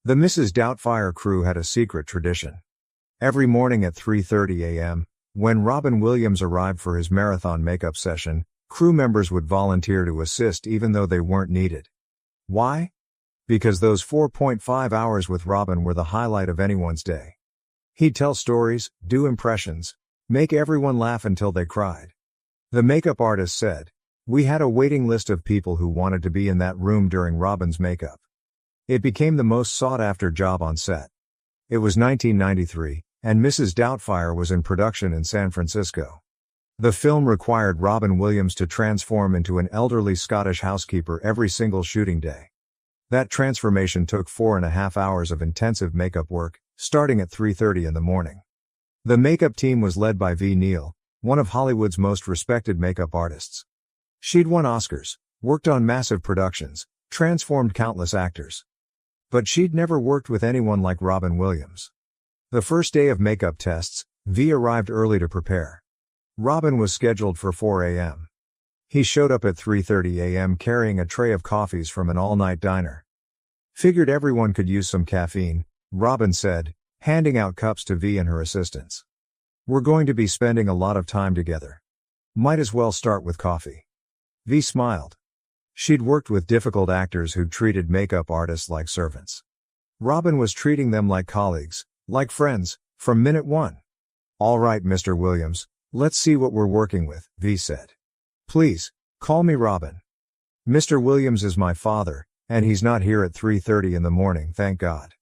The Mrs. Doubtfire crew had a secret tradition. Every morning at 3:30 a.m., when Robin Williams arrived for his marathon makeup session, crew members would volunteer to assist even though they weren't needed. Why? Because those 4.5 hours with Robin were the highlight of anyone's day. He'd tell stories, do impressions, make everyone laugh until they cried. The makeup artist said, "We had a waiting list of people who wanted to be in that room during Robin's makeup." It became the most sought-after job on set. It was 1993, and Mrs. Doubtfire was in production in San Francisco. The film required Robin Williams to transform into an elderly Scottish housekeeper every single shooting day. That transformation took 4.5 hours of intensive makeup work, starting at 3:30 in the morning. The makeup team was led by V. Neal, one of Hollywood's most respected makeup artists. She'd won Oscars, worked on massive productions, transformed countless actors. But she'd never worked with anyone like Robin Williams. The first day of makeup tests, V arrived early to prepare. Robin was scheduled for 4 a.m. He showed up at 3:30 a.m. carrying a tray of coffees from an all-night diner. "Figured everyone could use some caffeine," Robin said, handing out cups to V and her assistants. "We're going to be spending a lot of time together. Might as well start with coffee." V smiled. She'd worked with difficult actors who'd treated makeup artists like servants. Robin was treating them like colleagues, like friends, from minute one. "All right, Mr. Williams, let's see what we're working with," V said. "Please, call me Robin. Mr. Williams is my father, and he's not here at 3:30 in the morning, thank God."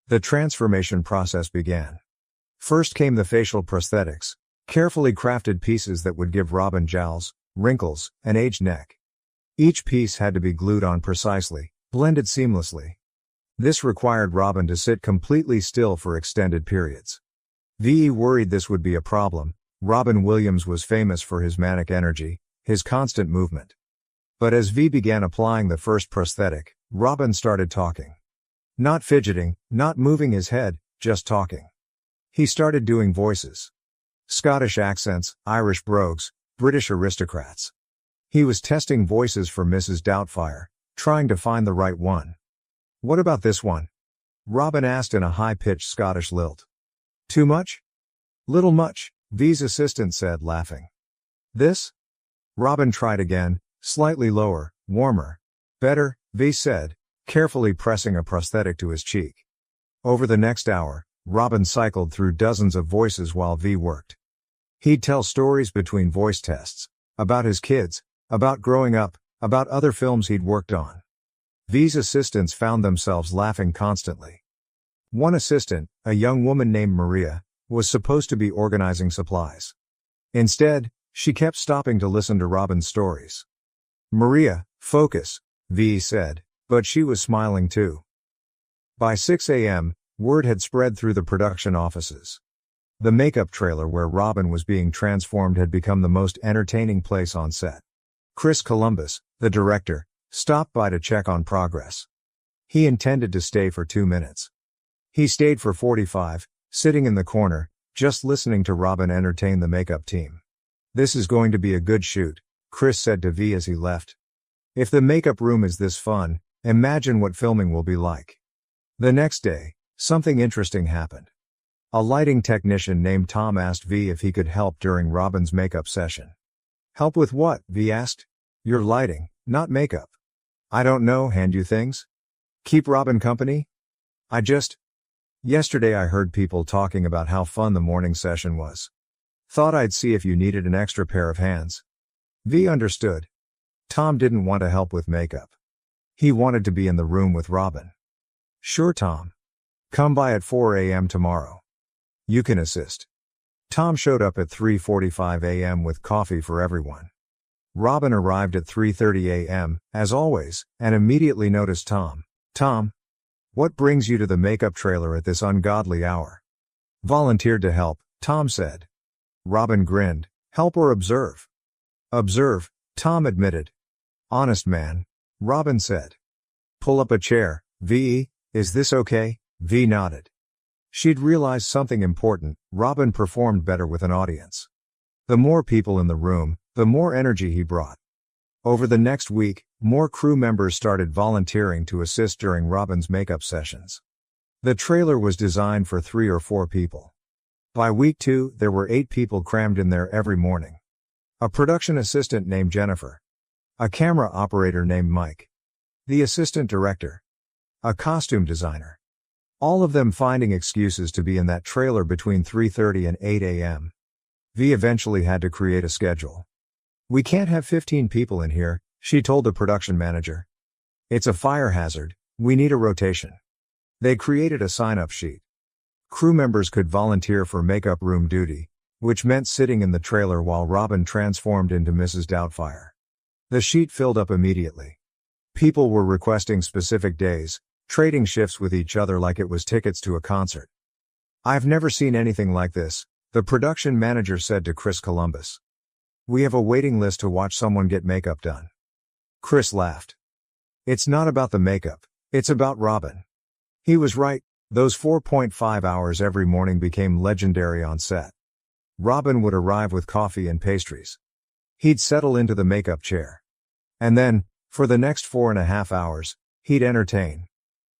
The transformation process began. First came the facial prosthetics, carefully crafted pieces that would give Robin jowls, wrinkles, and aged neck. Each piece had to be glued on precisely, blended seamlessly. This required Robin to sit completely still for extended periods. V worried this would be a problem. Robin Williams was famous for his manic energy, his constant movement. But as V began applying the first prosthetic, Robin started talking. Not fidgeting, not moving his head, just talking. He started doing voices. Scottish accents, Irish brogues, British aristocrats. He was testing voices for Mrs. Doubtfire, trying to find the right one. "What about this one?" Robin asked in a high-pitched Scottish lilt. "Too much?" "Little much," V's assistant said, laughing. "This?" Robin tried again, slightly lower, warmer. "Better," V said, carefully pressing a prosthetic to his cheek. Over the next hour, Robin cycled through dozens of voices while V worked. He'd tell stories between voice tests, about his kids, about growing up, about other films he'd worked on. V's assistants found themselves laughing constantly. One assistant, a young woman named Maria, was supposed to be organizing supplies. Instead, she kept stopping to listen to Robin's stories. "Maria, focus," V said, but she was smiling too. By 6 a.m., word had spread through the production offices. The makeup trailer where Robin was being transformed had become the most entertaining place on set. Chris Columbus, the director, stopped by to check on progress. He intended to stay for 2 minutes. He stayed for 45, sitting in the corner, just listening to Robin entertain the makeup team. "This is going to be a good shoot," Chris said to V as he left. "If the makeup room is this fun, imagine what filming will be like." The next day, something interesting happened. A lighting technician named Tom asked V if he could help during Robin's makeup session. "Help with what?" V asked. "Your lighting, not makeup." "I don't know, hand you things? Keep Robin company?" Yesterday I heard people talking about how fun the morning session was. Thought I'd see if you needed an extra pair of hands." V understood. Tom didn't want to help with makeup. He wanted to be in the room with Robin. "Sure, Tom. Come by at 4 a.m. tomorrow. You can assist." Tom showed up at 3:45 a.m. with coffee for everyone. Robin arrived at 3:30 a.m., as always, and immediately noticed Tom. "Tom, what brings you to the makeup trailer at this ungodly hour?" "Volunteered to help," Tom said. Robin grinned. "Help or observe?" "Observe," Tom admitted. "Honest man," Robin said. "Pull up a chair, V. Is this okay?" V nodded. She'd realized something important: Robin performed better with an audience. The more people in the room, the more energy he brought. Over the next week, more crew members started volunteering to assist during Robin's makeup sessions. The trailer was designed for 3 or 4 people. By week 2, there were 8 people crammed in there every morning. A production assistant named Jennifer. A camera operator named Mike. The assistant director. A costume designer. All of them finding excuses to be in that trailer between 3:30 and 8 a.m. V eventually had to create a schedule. "We can't have 15 people in here," she told the production manager. "It's a fire hazard, we need a rotation." They created a sign-up sheet. Crew members could volunteer for makeup room duty, which meant sitting in the trailer while Robin transformed into Mrs. Doubtfire. The sheet filled up immediately. People were requesting specific days, trading shifts with each other like it was tickets to a concert. "I've never seen anything like this," the production manager said to Chris Columbus. "We have a waiting list to watch someone get makeup done." Chris laughed. "It's not about the makeup, it's about Robin." He was right. Those 4.5 hours every morning became legendary on set. Robin would arrive with coffee and pastries. He'd settle into the makeup chair. And then, for the next 4.5 hours, he'd entertain.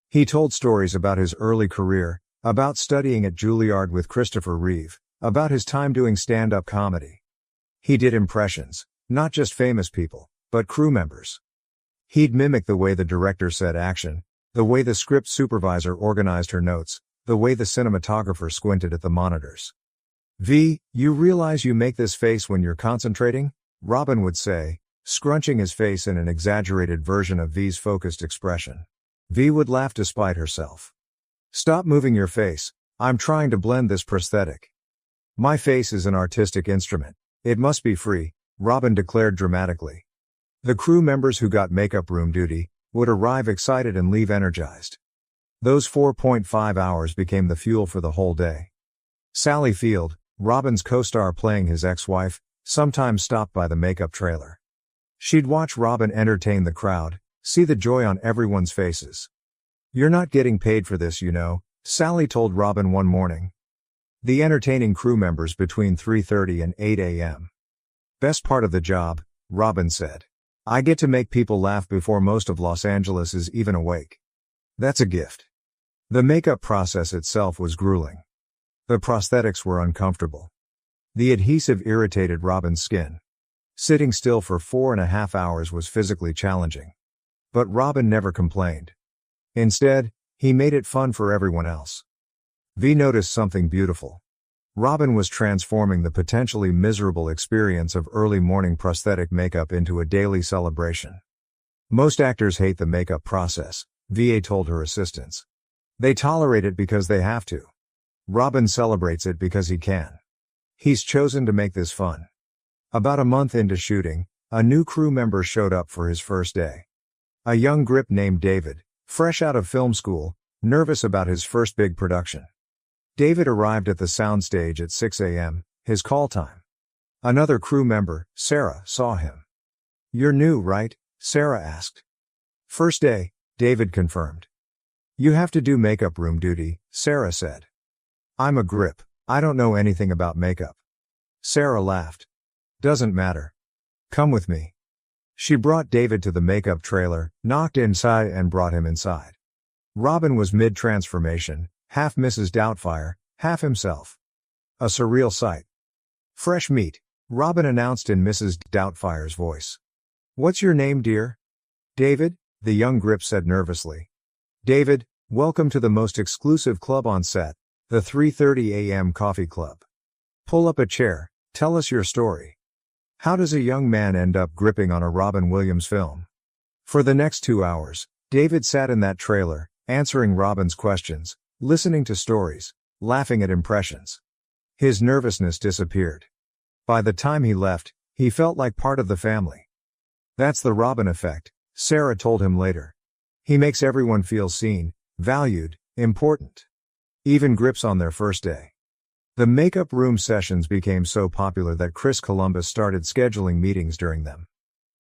He told stories about his early career, about studying at Juilliard with Christopher Reeve, about his time doing stand-up comedy. He did impressions, not just famous people, but crew members. He'd mimic the way the director said action, the way the script supervisor organized her notes, the way the cinematographer squinted at the monitors. "V, you realize you make this face when you're concentrating?" Robin would say, scrunching his face in an exaggerated version of V's focused expression. V would laugh despite herself. "Stop moving your face, I'm trying to blend this prosthetic." "My face is an artistic instrument. It must be free," Robin declared dramatically. The crew members who got makeup room duty would arrive excited and leave energized. Those 4.5 hours became the fuel for the whole day. Sally Field, Robin's co-star playing his ex-wife, sometimes stopped by the makeup trailer. She'd watch Robin entertain the crowd, see the joy on everyone's faces. "You're not getting paid for this, you know," Sally told Robin one morning. The entertaining crew members between 3:30 and 8 a.m. "Best part of the job," Robin said. "I get to make people laugh before most of Los Angeles is even awake. That's a gift." The makeup process itself was grueling. The prosthetics were uncomfortable. The adhesive irritated Robin's skin. Sitting still for 4.5 hours was physically challenging. But Robin never complained. Instead, he made it fun for everyone else. V noticed something beautiful. Robin was transforming the potentially miserable experience of early morning prosthetic makeup into a daily celebration. "Most actors hate the makeup process," VA told her assistants. "They tolerate it because they have to. Robin celebrates it because he can. He's chosen to make this fun." About a month into shooting, a new crew member showed up for his first day. A young grip named David, fresh out of film school, nervous about his first big production. David arrived at the soundstage at 6 a.m., his call time. Another crew member, Sarah, saw him. "You're new, right?" Sarah asked. "First day," David confirmed. "You have to do makeup room duty," Sarah said. "I'm a grip, I don't know anything about makeup." Sarah laughed. "Doesn't matter. Come with me." She brought David to the makeup trailer, knocked inside and brought him inside. Robin was mid-transformation, half Mrs. Doubtfire, half himself. A surreal sight. "Fresh meat," Robin announced in Mrs. Doubtfire's voice. "What's your name, dear?" "David," the young grip said nervously. "David, welcome to the most exclusive club on set, the 3:30 a.m. Coffee Club. Pull up a chair, tell us your story. How does a young man end up gripping on a Robin Williams film?" For the next 2 hours, David sat in that trailer, answering Robin's questions, listening to stories, laughing at impressions. His nervousness disappeared. By the time he left, he felt like part of the family. "That's the Robin effect," Sarah told him later. "He makes everyone feel seen, valued, important. Even grips on their first day." The makeup room sessions became so popular that Chris Columbus started scheduling meetings during them.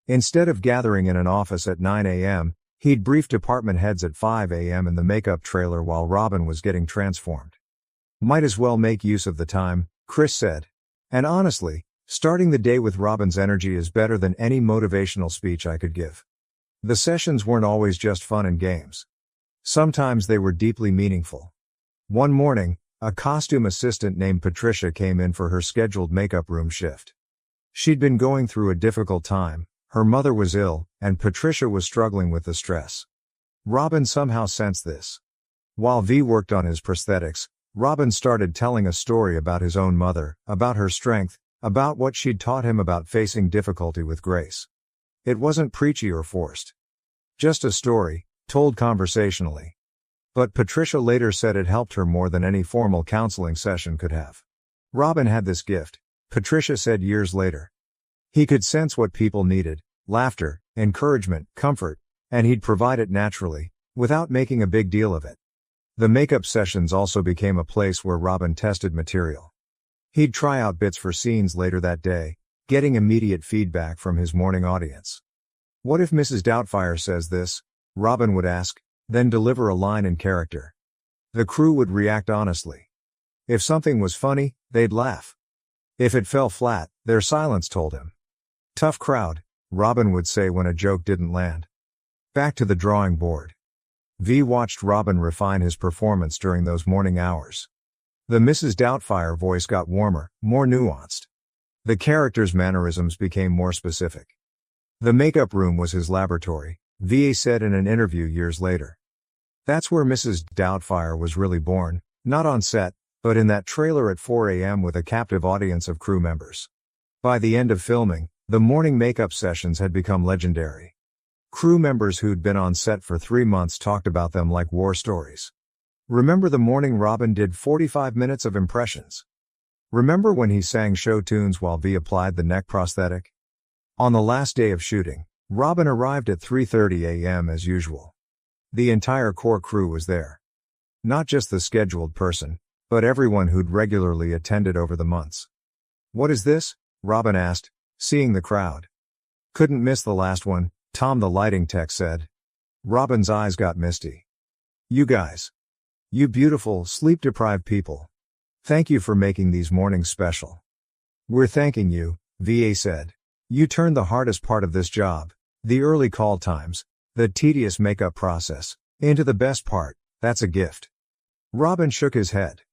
Instead of gathering in an office at 9 a.m., he'd brief department heads at 5 a.m. in the makeup trailer while Robin was getting transformed. "Might as well make use of the time," Chris said. "And honestly, starting the day with Robin's energy is better than any motivational speech I could give." The sessions weren't always just fun and games. Sometimes they were deeply meaningful. One morning, a costume assistant named Patricia came in for her scheduled makeup room shift. She'd been going through a difficult time, her mother was ill, and Patricia was struggling with the stress. Robin somehow sensed this. While V worked on his prosthetics, Robin started telling a story about his own mother, about her strength, about what she'd taught him about facing difficulty with grace. It wasn't preachy or forced. Just a story, told conversationally. But Patricia later said it helped her more than any formal counseling session could have. Robin had this gift, Patricia said years later. He could sense what people needed, laughter, encouragement, comfort, and he'd provide it naturally, without making a big deal of it. The makeup sessions also became a place where Robin tested material. He'd try out bits for scenes later that day, getting immediate feedback from his morning audience. "What if Mrs. Doubtfire says this?" Robin would ask, then deliver a line in character. The crew would react honestly. If something was funny, they'd laugh. If it fell flat, their silence told him. "Tough crowd," Robin would say when a joke didn't land. Back to the drawing board. V watched Robin refine his performance during those morning hours. The Mrs. Doubtfire voice got warmer, more nuanced. The character's mannerisms became more specific. The makeup room was his laboratory, VA said in an interview years later. That's where Mrs. Doubtfire was really born, not on set, but in that trailer at 4 a.m. with a captive audience of crew members. By the end of filming, the morning makeup sessions had become legendary. Crew members who'd been on set for 3 months talked about them like war stories. Remember the morning Robin did 45 minutes of impressions? Remember when he sang show tunes while V applied the neck prosthetic? On the last day of shooting, Robin arrived at 3:30 a.m. as usual. The entire core crew was there. Not just the scheduled person, but everyone who'd regularly attended over the months. "What is this?" Robin asked, seeing the crowd. "Couldn't miss the last one," Tom the lighting tech said. Robin's eyes got misty. "You guys. You beautiful, sleep-deprived people. Thank you for making these mornings special." "We're thanking you," VA said. "You turned the hardest part of this job, the early call times, the tedious makeup process, into the best part. That's a gift." Robin shook his head.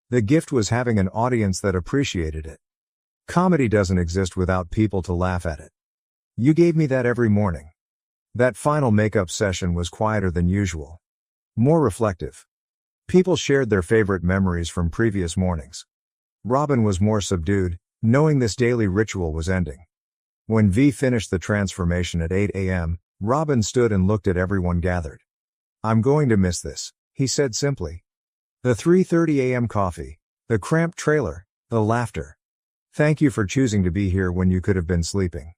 The gift was having an audience that appreciated it. Comedy doesn't exist without people to laugh at it. You gave me that every morning. That final makeup session was quieter than usual. More reflective. People shared their favorite memories from previous mornings. Robin was more subdued, knowing this daily ritual was ending. When V finished the transformation at 8 a.m., Robin stood and looked at everyone gathered. "I'm going to miss this," he said simply. "The 3:30 a.m. coffee, the cramped trailer, the laughter. Thank you for choosing to be here when you could have been sleeping."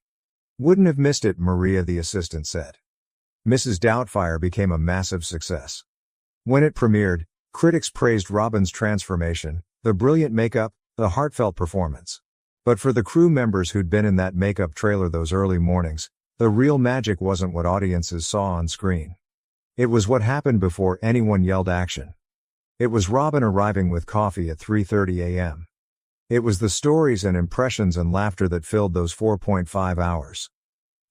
"Wouldn't have missed it," Maria the assistant said. Mrs. Doubtfire became a massive success. When it premiered, critics praised Robin's transformation, the brilliant makeup, the heartfelt performance. But for the crew members who'd been in that makeup trailer those early mornings, the real magic wasn't what audiences saw on screen. It was what happened before anyone yelled action. It was Robin arriving with coffee at 3:30 a.m. It was the stories and impressions and laughter that filled those 4.5 hours.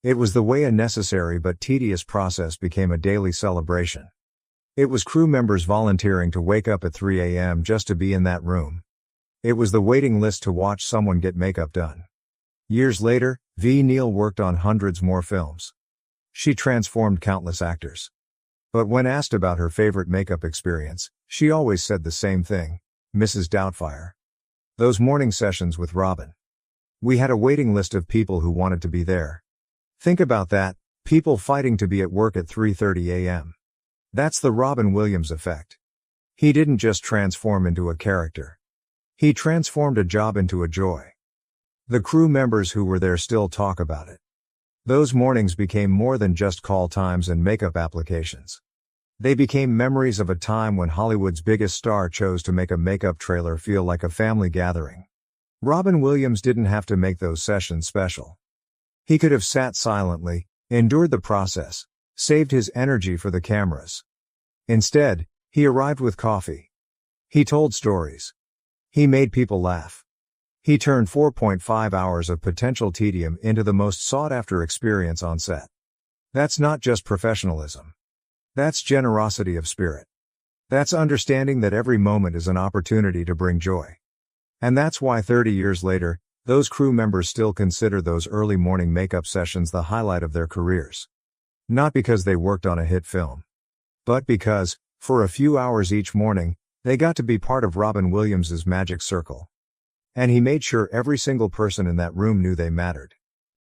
It was the way a necessary but tedious process became a daily celebration. It was crew members volunteering to wake up at 3 a.m. just to be in that room. It was the waiting list to watch someone get makeup done. Years later, V. Neal worked on hundreds more films. She transformed countless actors. But when asked about her favorite makeup experience, she always said the same thing: Mrs. Doubtfire. Those morning sessions with Robin. We had a waiting list of people who wanted to be there. Think about that, people fighting to be at work at 3:30 a.m. That's the Robin Williams effect. He didn't just transform into a character. He transformed a job into a joy. The crew members who were there still talk about it. Those mornings became more than just call times and makeup applications. They became memories of a time when Hollywood's biggest star chose to make a makeup trailer feel like a family gathering. Robin Williams didn't have to make those sessions special. He could have sat silently, endured the process, saved his energy for the cameras. Instead, he arrived with coffee. He told stories. He made people laugh. He turned 4.5 hours of potential tedium into the most sought-after experience on set. That's not just professionalism. That's generosity of spirit. That's understanding that every moment is an opportunity to bring joy. And that's why 30 years later, those crew members still consider those early morning makeup sessions the highlight of their careers. Not because they worked on a hit film, but because, for a few hours each morning, they got to be part of Robin Williams' magic circle. And he made sure every single person in that room knew they mattered.